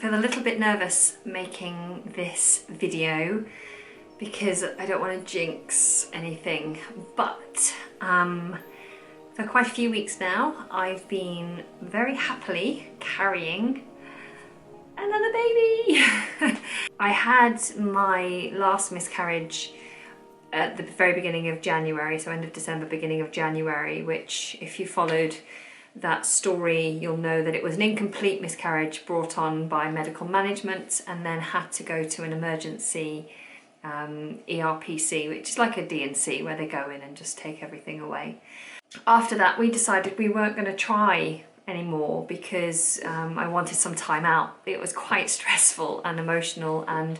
feel a little bit nervous making this video because I don't want to jinx anything, but for quite a few weeks now I've been very happily carrying another baby. I had my last miscarriage at the very beginning of January, so end of December, beginning of January, which if you followed that story, you'll know that it was an incomplete miscarriage brought on by medical management and then had to go to an emergency ERPC, which is like a D&C where they go in and just take everything away. After that, we decided we weren't going to try anymore because I wanted some time out. It was quite stressful and emotional and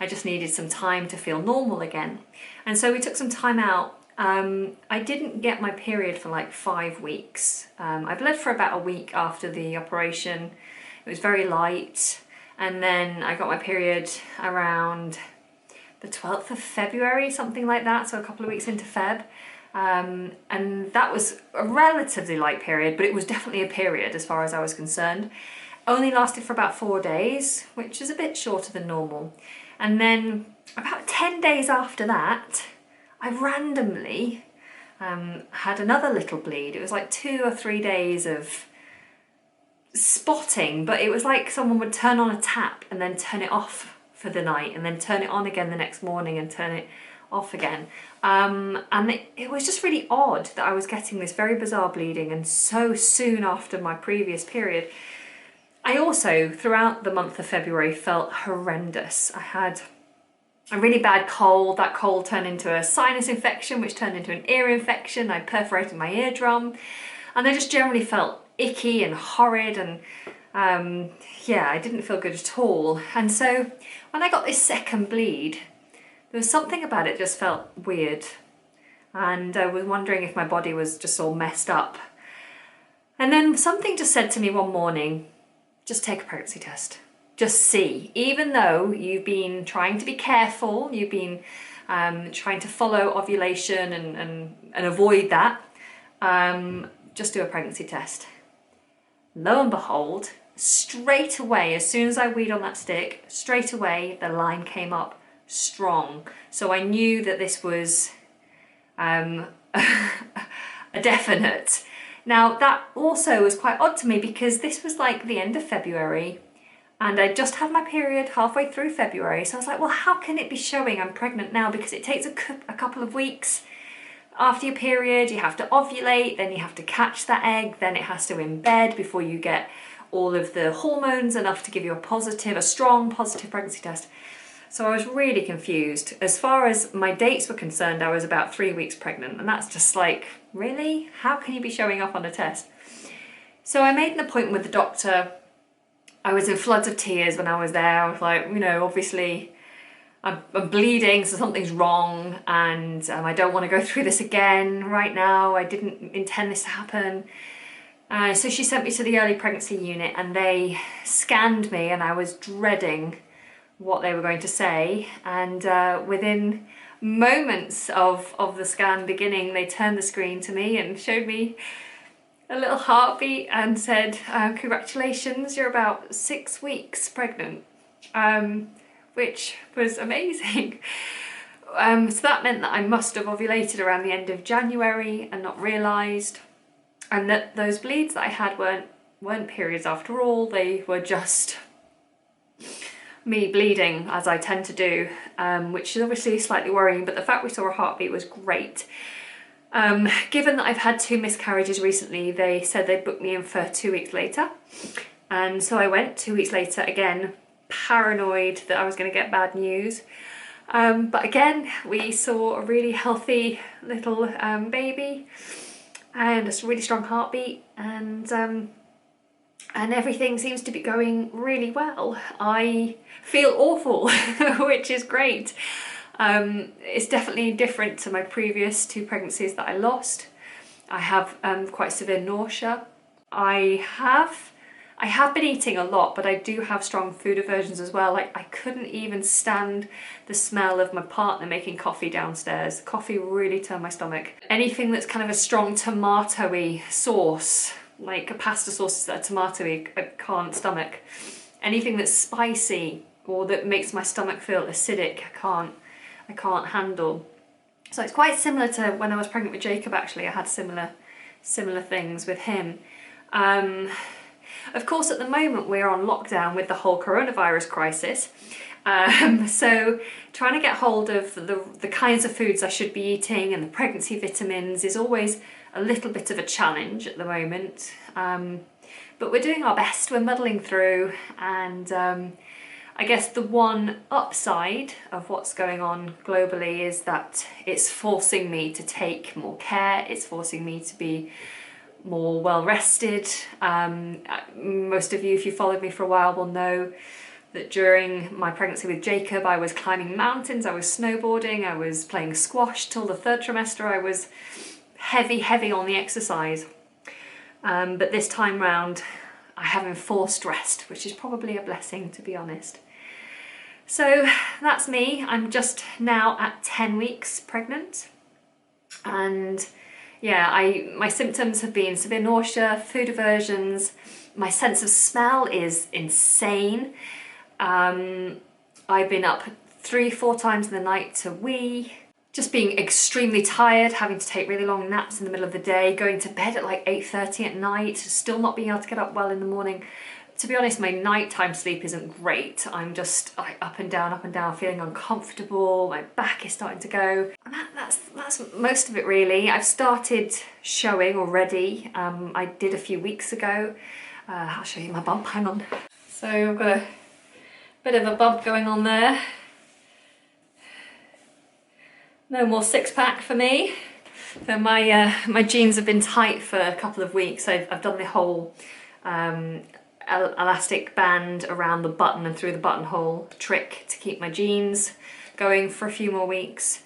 I just needed some time to feel normal again. And so we took some time out. I didn't get my period for like 5 weeks. I bled for about a week after the operation. It was very light. And then I got my period around the 12th of February, something like that. So a couple of weeks into Feb. And that was a relatively light period, but it was definitely a period as far as I was concerned. Only lasted for about 4 days, which is a bit shorter than normal. And then about 10 days after that, I randomly had another little bleed. It was like 2 or 3 days of spotting, but it was like someone would turn on a tap and then turn it off for the night and then turn it on again the next morning and turn it off again. And it was just really odd that I was getting this very bizarre bleeding and so soon after my previous period. I also, throughout the month of February, felt horrendous. I had a really bad cold. That cold turned into a sinus infection, which turned into an ear infection. I perforated my eardrum and I just generally felt icky and horrid and yeah, I didn't feel good at all. And so when I got this second bleed, there was something about it just felt weird. And I was wondering if my body was just all messed up. And then something just said to me one morning, just take a pregnancy test. Just see, even though you've been trying to be careful, you've been trying to follow ovulation and avoid that, just do a pregnancy test. Lo and behold, straight away, as soon as I weed on that stick, straight away the line came up strong. So I knew that this was a definite. Now that also was quite odd to me because this was like the end of February and I just had my period halfway through February. So I was like, well, how can it be showing I'm pregnant now? Because it takes a couple of weeks after your period, you have to ovulate, then you have to catch that egg, then it has to embed before you get all of the hormones enough to give you a strong positive pregnancy test. So I was really confused. As far as my dates were concerned, I was about 3 weeks pregnant, and that's just like, really? How can you be showing up on a test? So I made an appointment with the doctor. I was in floods of tears when I was there. I was like, you know, obviously I'm bleeding, so something's wrong, and I don't want to go through this again right now. I didn't intend this to happen. So she sent me to the early pregnancy unit, and they scanned me, and I was dreading what they were going to say. And within moments of the scan beginning, they turned the screen to me and showed me a little heartbeat and said, congratulations, you're about 6 weeks pregnant. Which was amazing. So that meant that I must have ovulated around the end of January and not realised, and that those bleeds that I had weren't periods after all. They were just me bleeding, as I tend to do, which is obviously slightly worrying, but the fact we saw a heartbeat was great. Given that I've had 2 miscarriages recently, they said they'd book me in for 2 weeks later, and so I went 2 weeks later, again paranoid that I was going to get bad news, but again we saw a really healthy little baby and a really strong heartbeat, and everything seems to be going really well. I feel awful, which is great. It's definitely different to my previous 2 pregnancies that I lost. I have quite severe nausea. I have been eating a lot, but I do have strong food aversions as well. Like, I couldn't even stand the smell of my partner making coffee downstairs. Coffee really turned my stomach. Anything that's kind of a strong tomatoey sauce, like a pasta sauce that are tomatoey, I can't stomach. anything that's spicy or that makes my stomach feel acidic, I can't handle. So it's quite similar to when I was pregnant with Jacob. Actually, I had similar things with him. Of course, at the moment we're on lockdown with the whole coronavirus crisis. So trying to get hold of the kinds of foods I should be eating and the pregnancy vitamins is always a little bit of a challenge at the moment. But we're doing our best, we're muddling through, and I guess the one upside of what's going on globally is that it's forcing me to take more care, it's forcing me to be more well rested. Most of you, if you followed me for a while, will know that during my pregnancy with Jacob I was climbing mountains, I was snowboarding, I was playing squash till the 3rd trimester. I was heavy on the exercise. But this time round I have enforced rest, which is probably a blessing, to be honest. So that's me. I'm just now at 10 weeks pregnant, and yeah, my symptoms have been severe nausea, food aversions, my sense of smell is insane. I've been up 3-4 times in the night to wee, just being extremely tired, having to take really long naps in the middle of the day, going to bed at like 8:30 at night, still not being able to get up well in the morning. To be honest, my nighttime sleep isn't great. I'm just like up and down, feeling uncomfortable. My back is starting to go. And that's most of it really. I've started showing already. I did a few weeks ago. I'll show you my bump, hang on. So I've got a bit of a bump going on there. No more six-pack for me. So my jeans have been tight for a couple of weeks. I've done the whole elastic band around the button and through the buttonhole trick to keep my jeans going for a few more weeks.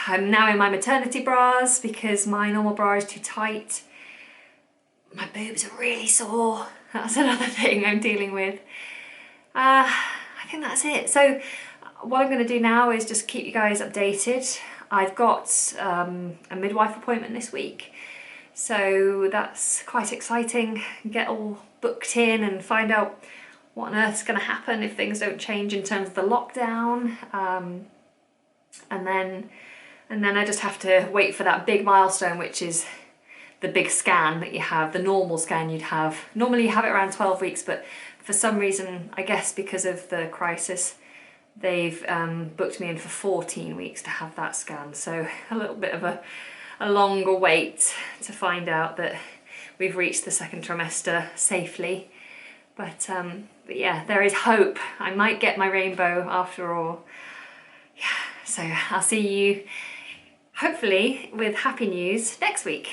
I'm now in my maternity bras because my normal bra is too tight. My boobs are really sore. That's another thing I'm dealing with. I think that's it. So what I'm going to do now is just keep you guys updated. I've got a midwife appointment this week, so that's quite exciting. Get all booked in and find out what on earth's going to happen if things don't change in terms of the lockdown. And then I just have to wait for that big milestone, which is the big scan that you have, the normal scan you'd have. Normally you have it around 12 weeks, but for some reason, I guess because of the crisis, they've booked me in for 14 weeks to have that scan. So a little bit of a longer wait to find out that we've reached the 2nd trimester safely. But yeah, there is hope. I might get my rainbow after all. Yeah, so I'll see you hopefully with happy news next week.